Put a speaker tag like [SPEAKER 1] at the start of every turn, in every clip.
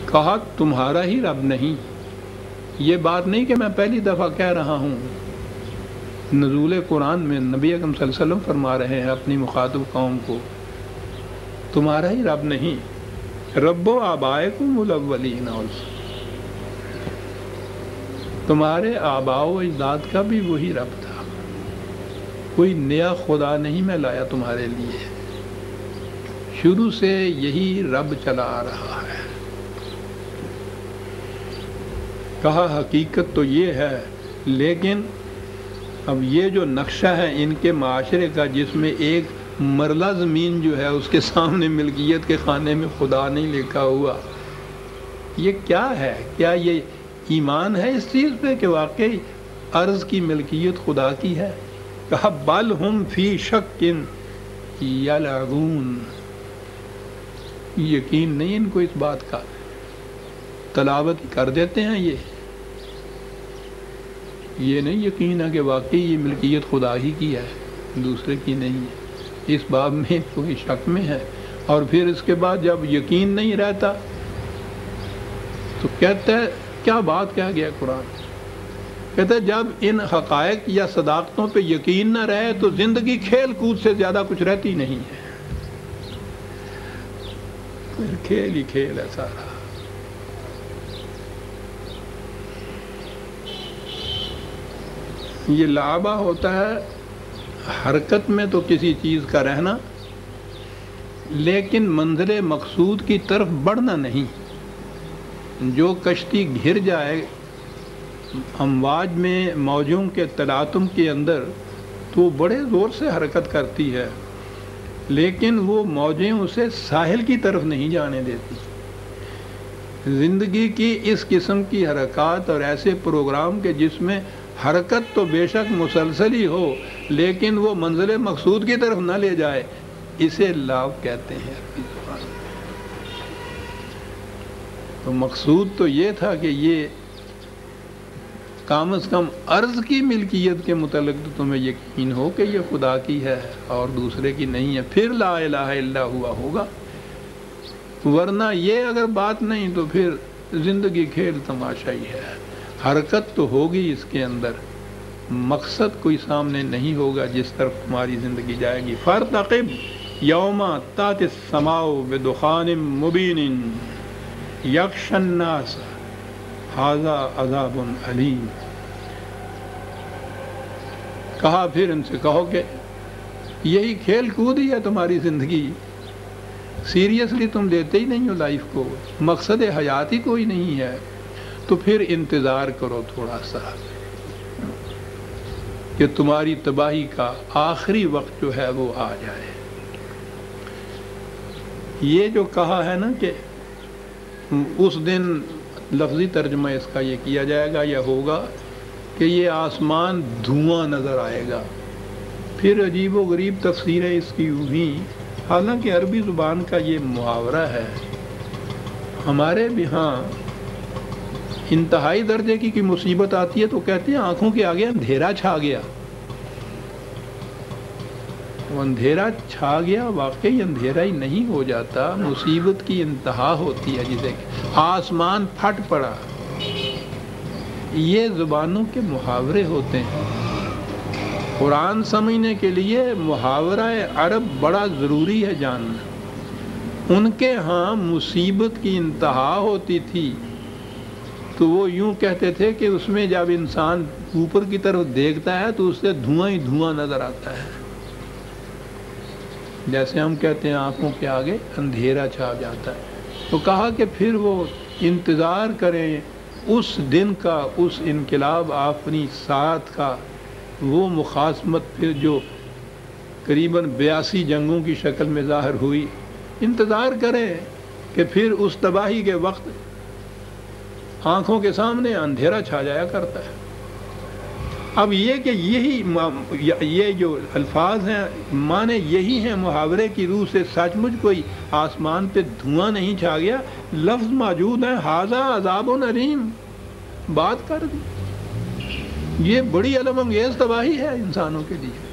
[SPEAKER 1] کہا تمہارا ہی رب نہیں. یہ بات نہیں کہ میں پہلی دفعہ کہہ رہا ہوں. نزول قرآن میں نبی اکرم صلی اللہ علیہ وسلم فرما رہے ہیں اپنی مخاطب قوم کو تمہارا ہی رب نہیں. رب و آبائکم الاولین، تمہارے آباء و اجداد کا بھی وہی رب تھا. کوئی نیا خدا نہیں میں لایا تمہارے لیے، شروع سے یہی رب چلا آ رہا ہے. کہا حقیقت تو یہ ہے، لیکن اب یہ جو نقشہ ہے ان کے معاشرے کا جس میں ایک مرلہ زمین جو ہے اس کے سامنے ملکیت کے خانے میں خدا نہیں لکھا ہوا، یہ کیا ہے؟ کیا یہ ایمان ہے اس چیز پہ کہ واقعی ارض کی ملکیت خدا کی ہے؟ کہا بل ہم فی شک یلعبون، یقین نہیں ان کو اس بات کا، تلاوت کر دیتے ہیں یہ نہیں یقین ہے کہ واقعی یہ ملکیت خدا ہی کی ہے، دوسرے کی نہیں ہے. اس باب میں کوئی شک میں ہے. اور پھر اس کے بعد جب یقین نہیں رہتا تو کہتا ہے کیا بات کہا گیا قرآن، کہتا ہے جب ان حقائق یا صداقتوں پہ یقین نہ رہے تو زندگی کھیل کود سے زیادہ کچھ رہتی نہیں ہے. پھر کھیل ہی کھیل ہے سارا. یہ لعبہ ہوتا ہے حرکت میں تو کسی چیز کا رہنا، لیکن منزل مقصود کی طرف بڑھنا نہیں. جو کشتی گر جائے امواج میں، موجوں کے تلاطم کے اندر، تو بڑے زور سے حرکت کرتی ہے، لیکن وہ موجیں اسے ساحل کی طرف نہیں جانے دیتی. زندگی کی اس قسم کی حرکات اور ایسے پروگرام کے جس میں حرکت تو بے شک مسلسل ہی ہو لیکن وہ منزل مقصود کی طرف نہ لے جائے، اسے لعب کہتے ہیں عربی زبان میں. تو مقصود تو یہ تھا کہ یہ کم از کم عرض کی ملکیت کے متعلق تو تمہیں یقین ہو کہ یہ خدا کی ہے اور دوسرے کی نہیں ہے، پھر لا الہ الا ہوا ہوگا. ورنہ یہ اگر بات نہیں تو پھر زندگی کھیل تماشا ہی ہے. حرکت تو ہوگی اس کے اندر، مقصد کوئی سامنے نہیں ہوگا جس طرف تمہاری زندگی جائے گی. فارتقب یوم تأتی السماء بدخان مبین یغشی الناس ھذا عذاب علیم. کہا پھر ان سے کہو کہ یہی کھیل کود ہی ہے تمہاری زندگی، سیریسلی تم لیتے ہی نہیں ہو لائف کو، مقصد حیات ہی کوئی نہیں ہے، تو پھر انتظار کرو تھوڑا سا کہ تمہاری تباہی کا آخری وقت جو ہے وہ آ جائے. یہ جو کہا ہے نا کہ اس دن، لفظی ترجمہ اس کا یہ کیا جائے گا یا ہوگا کہ یہ آسمان دھواں نظر آئے گا. پھر عجیب و غریب تفسیر ہے اس کی یوں ہی، حالانکہ عربی زبان کا یہ محاورہ ہے. ہمارے بھی ہاں انتہائی درجے کی مصیبت آتی ہے تو کہتے ہیں آنکھوں کے آگے اندھیرا چھا گیا. وہ اندھیرا چھا گیا واقعی اندھیرا ہی نہیں ہو جاتا، مصیبت کی انتہا ہوتی ہے جسے آسمان پھٹ پڑا. یہ زبانوں کے محاورے ہوتے ہیں. قرآن سمجھنے کے لیے محاورہ عرب بڑا ضروری ہے جاننا. ان کے ہاں مصیبت کی انتہا ہوتی تھی تو وہ یوں کہتے تھے کہ اس میں جب انسان اوپر کی طرف دیکھتا ہے تو اس سے دھواں ہی دھواں نظر آتا ہے. جیسے ہم کہتے ہیں آنکھوں کے آگے اندھیرا چھا جاتا ہے. تو کہا کہ پھر وہ انتظار کریں اس دن کا، اس انقلاب آفریں ساعت کا، وہ مخاصمت پھر جو قریباً 82 جنگوں کی شکل میں ظاہر ہوئی. انتظار کریں کہ پھر اس تباہی کے وقت آنکھوں کے سامنے اندھیرا چھا جایا کرتا ہے. اب یہ کہ یہ جو الفاظ ہیں معنی یہی ہیں محاورے کی روح سے. سچ مچ کوئی آسمان پہ دھواں نہیں چھا گیا، لفظ موجود ہے ھذا عذاب علیم، بات کر دی. یہ بڑی علم انگیز تباہی ہے انسانوں کے لیے.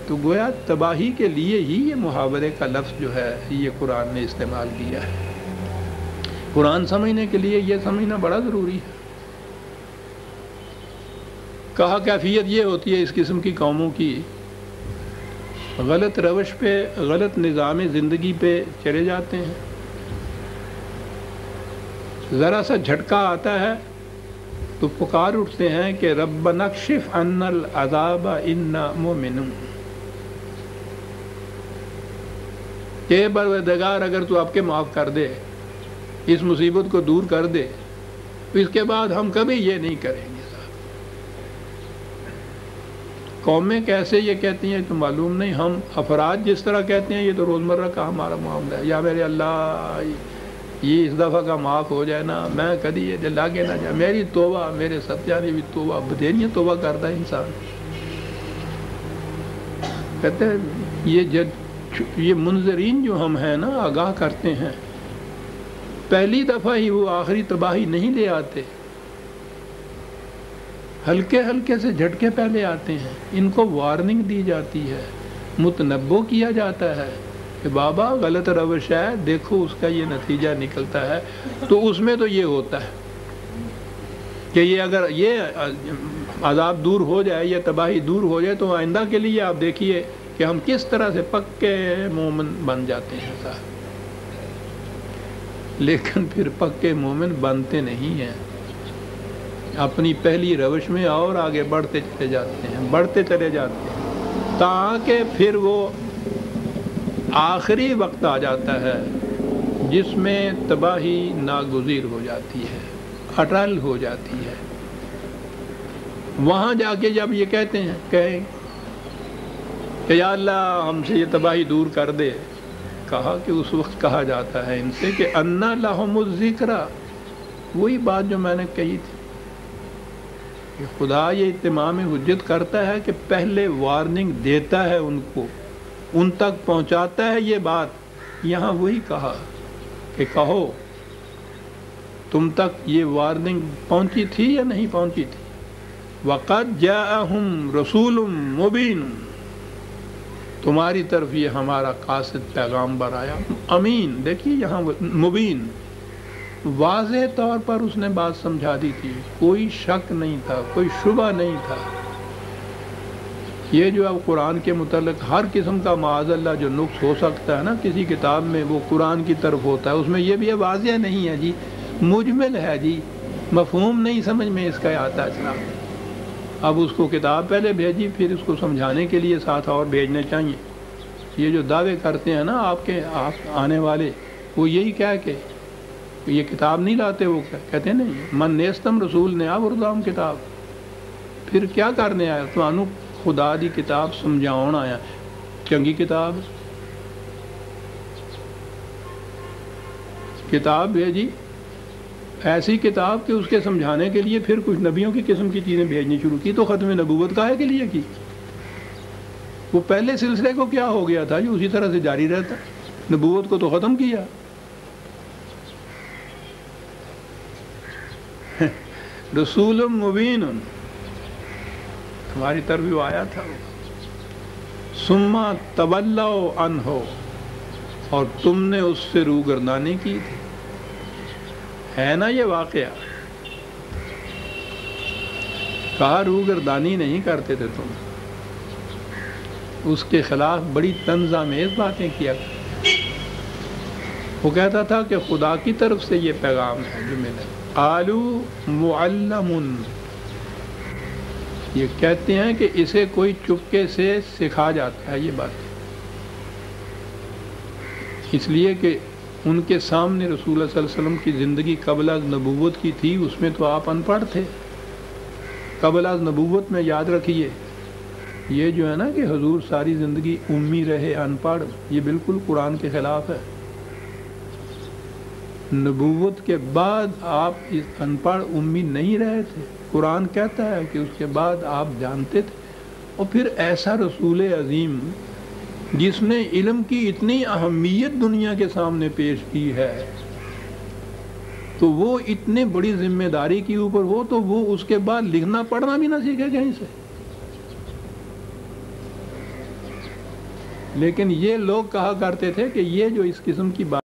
[SPEAKER 1] تو گویا تباہی کے لیے ہی یہ محاورے کا لفظ جو ہے یہ قرآن نے استعمال کیا ہے. قرآن سمجھنے کے لیے یہ سمجھنا بڑا ضروری ہے۔ کہا کیفیت یہ ہوتی ہے اس قسم کی قوموں کی، غلط روش پہ، غلط نظام زندگی پہ چلے جاتے ہیں، ذرا سا جھٹکا آتا ہے تو پکار اٹھتے ہیں کہ ربنا اکشف عنا العذاب انا مؤمنون، کہ پروردگار اگر تو آپ کے معاف کر دے، اس مصیبت کو دور کر دے، تو اس کے بعد ہم کبھی یہ نہیں کریں گے۔ قومیں کیسے یہ کہتی ہیں تو معلوم نہیں، ہم افراد جس طرح کہتے ہیں یہ تو روزمرہ کا ہمارا معاملہ ہے، یا میرے اللہ یہ اس دفعہ کا معاف ہو جائے نا، میں کبھی یہ لاگے نہ جائے، میری توبہ، میرے ستیانی بھی توبہ، بدھیریاں توبہ کرتا ہے انسان۔ کہتے ہیں یہ منظرین جو ہم ہیں نا، آگاہ کرتے ہیں، پہلی دفعہ ہی وہ آخری تباہی نہیں لے آتے، ہلکے ہلکے سے جھٹکے پہلے آتے ہیں، ان کو وارننگ دی جاتی ہے، متنبہ کیا جاتا ہے کہ بابا غلط روش ہے، دیکھو اس کا یہ نتیجہ نکلتا ہے۔ تو اس میں تو یہ ہوتا ہے کہ یہ اگر یہ عذاب دور ہو جائے، یہ تباہی دور ہو جائے، تو آئندہ کے لیے آپ دیکھیے کہ ہم کس طرح سے پکے مومن بن جاتے ہیں صاحب۔ لیکن پھر پکے مومن بنتے نہیں ہیں، اپنی پہلی روش میں اور آگے بڑھتے چلے جاتے ہیں، بڑھتے چلے جاتے ہیں، تاکہ پھر وہ آخری وقت آ جاتا ہے جس میں تباہی ناگزیر ہو جاتی ہے، اٹل ہو جاتی ہے۔ وہاں جا کے جب یہ کہیں کہ یا اللہ ہم سے یہ تباہی دور کر دے، کہا کہ اس وقت کہا جاتا ہے ان سے کہ انا لہم الذکریٰ، وہی بات جو میں نے کہی تھی کہ خدا یہ اتمام حجت کرتا ہے کہ پہلے وارننگ دیتا ہے ان کو، ان تک پہنچاتا ہے یہ بات۔ یہاں وہی کہا کہ کہو تم تک یہ وارننگ پہنچی تھی یا نہیں پہنچی تھی؟ وَقَدْ جَاءَهُمْ رَسُولٌ مُبِينٌ، تمہاری طرف یہ ہمارا قاصد پیغامبر آیا، امین۔ دیکھیے یہاں مبین، واضح طور پر اس نے بات سمجھا دی تھی، کوئی شک نہیں تھا، کوئی شبہ نہیں تھا۔ یہ جو اب قرآن کے متعلق ہر قسم کا معاذ اللہ جو نقص ہو سکتا ہے نا کسی کتاب میں، وہ قرآن کی طرف ہوتا ہے۔ اس میں یہ بھی واضح نہیں ہے جی، مجمل ہے جی، مفہوم نہیں سمجھ میں اس کا آتا چلا۔ اب اس کو کتاب پہلے بھیجی، پھر اس کو سمجھانے کے لیے ساتھ اور بھیجنے چاہیے۔ یہ جو دعوے کرتے ہیں نا آپ آنے والے، وہ یہی کہہ کے یہ کتاب نہیں لاتے، وہ کہتے ہیں نہیں من نیستم رسول نے آوردام کتاب، پھر کیا کرنے آیا؟ تو خدا دی کتاب سمجھاؤن آیا، چنگی کتاب بھیجی، ایسی کتاب کہ اس کے سمجھانے کے لیے پھر کچھ نبیوں کی قسم کی چیزیں بھیجنی شروع کی، تو ختم نبوت کاہے کے لیے کی؟ وہ پہلے سلسلے کو کیا ہو گیا تھا جو اسی طرح سے جاری رہتا، نبوت کو تو ختم کیا۔ رسول مبین، ہماری طرف بھی آیا تھا، ثم تولوا عنہ، اور تم نے اس سے روگردانی کی تھی۔ ہے نا یہ واقعہ؟ کہا روگردانی نہیں کرتے تھے تم، اس کے خلاف بڑی طنزآمیز باتیں کیا۔ وہ کہتا تھا کہ خدا کی طرف سے یہ پیغام ہے جو میں نے آلو معلم، یہ کہتے ہیں کہ اسے کوئی چپکے سے سکھا جاتا ہے یہ بات، اس لیے کہ ان کے سامنے رسول اللہ صلی اللہ علیہ وسلم کی زندگی قبل از نبوت کی تھی، اس میں تو آپ ان پڑھ تھے۔ قبل از نبوت میں یاد رکھیے، یہ جو ہے نا کہ حضور ساری زندگی امی رہے، ان پڑھ، یہ بالکل قرآن کے خلاف ہے۔ نبوت کے بعد آپ اس ان پڑھ امی نہیں رہے تھے، قرآن کہتا ہے کہ اس کے بعد آپ جانتے تھے۔ اور پھر ایسا رسول عظیم جس نے علم کی اتنی اہمیت دنیا کے سامنے پیش کی ہے، تو وہ اتنے بڑی ذمہ داری کے اوپر ہو تو وہ اس کے بعد لکھنا پڑھنا بھی نہ سیکھے کہیں سے۔ لیکن یہ لوگ کہا کرتے تھے کہ یہ جو اس قسم کی بات